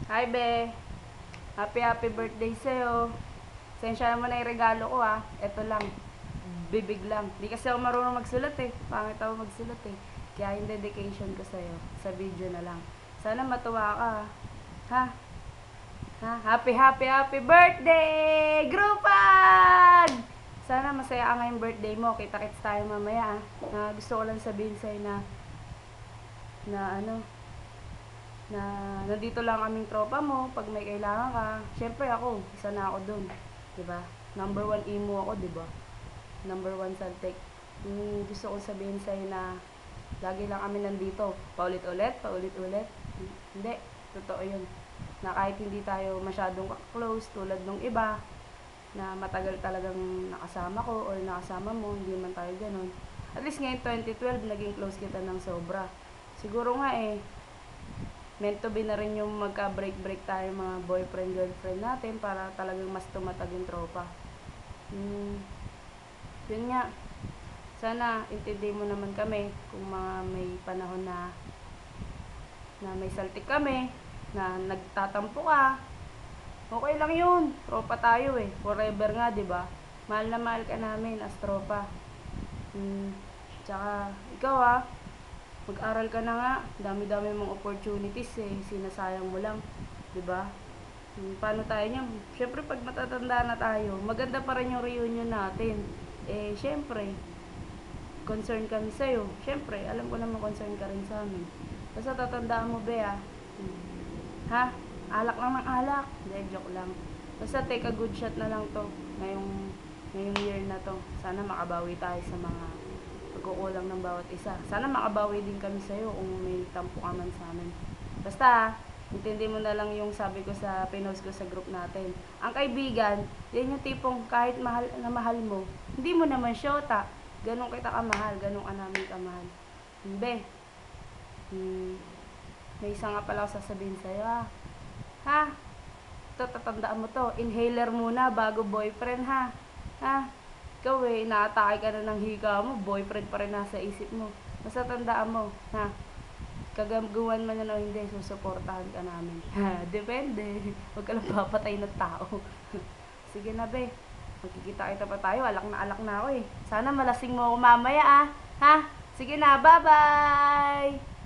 Hi, be. Happy birthday sa'yo. Sensya naman na yung regalo ko, ha. Ito lang. Bibig lang. Di kasi ako marunong magsulat, eh. Pangit ako magsulat, eh. Kaya yung dedication ko sa'yo, sa video na lang. Sana matuwa ka, ha. Ha? Happy birthday! Grupag! Sana masaya ka ngayong birthday mo. Kita-kits tayo mamaya, ha. Gusto ko lang sabihin sa'yo na nandito lang kaming tropa mo pag may kailangan ka. Syempre ako, isa na ako dun. 'Di ba? Number 1 emo ako, 'di ba? Number 1 Saltek. Gusto kong sabihin sa'yo na lagi lang kami nandito. Paulit-ulit. Hindi, totoo yun. Na kahit hindi tayo masyadong close tulad nung iba, na matagal talagang nakasama ko or nakasama mo, hindi man tayo ganun. At least ngayon 2012, naging close kita ng sobra. Siguro nga meant to be na rin yung magka-break tayo mga boyfriend-girlfriend natin para talagang mas tumatag yung tropa. Yun nga. Sana intindihin mo naman kami kung mga may panahon na may saltik kami, na nagtatampo ka. Okay lang yun. Tropa tayo eh. Forever nga, 'di ba? Mahal na mahal ka namin as tropa. Tsaka ikaw mag-aral ka na nga. Dami-dami mong opportunities eh. Sinasayang mo lang. 'Di ba? Paano tayo niyan? Syempre pag matatanda na tayo, maganda pa rin yung reunion natin. Syempre, concern kami sa'yo. Syempre, alam ko naman concern ka rin sa amin. Basta tatandaan mo, Bea. Ha? Alak lang ng alak. Hindi, joke lang. Basta take a good shot na lang to. Ngayong year na to. Sana makabawi tayo sa mga pagkukulang ng bawat isa. Sana makabawi din kami sa'yo kung may tampo ka man sa amin. Basta, intindi mo na lang yung sabi ko sa pinost ko sa group natin. Ang kaibigan, yan yung tipong kahit mahal na mahal mo, hindi mo naman syota. Ganun kita kamahal, ganun ka namin kamahal. Hindi. May isa nga pala ako sasabihin sa'yo, ha? Ito, tatandaan mo to. Inhaler muna bago boyfriend, ha? Ha? Ikaw naatake ka na ng hika mo, boyfriend pa rin nasa isip mo. Basta tandaan mo, ha? Kagagawan man yan o hindi, susuportahan ka namin. Ha, depende. Huwag ka lang papatay ng tao. Sige na, be. Magkikita-kita pa tayo. Alak na ako eh. Sana malasing mo ako mamaya, ha? Sige na, bye-bye!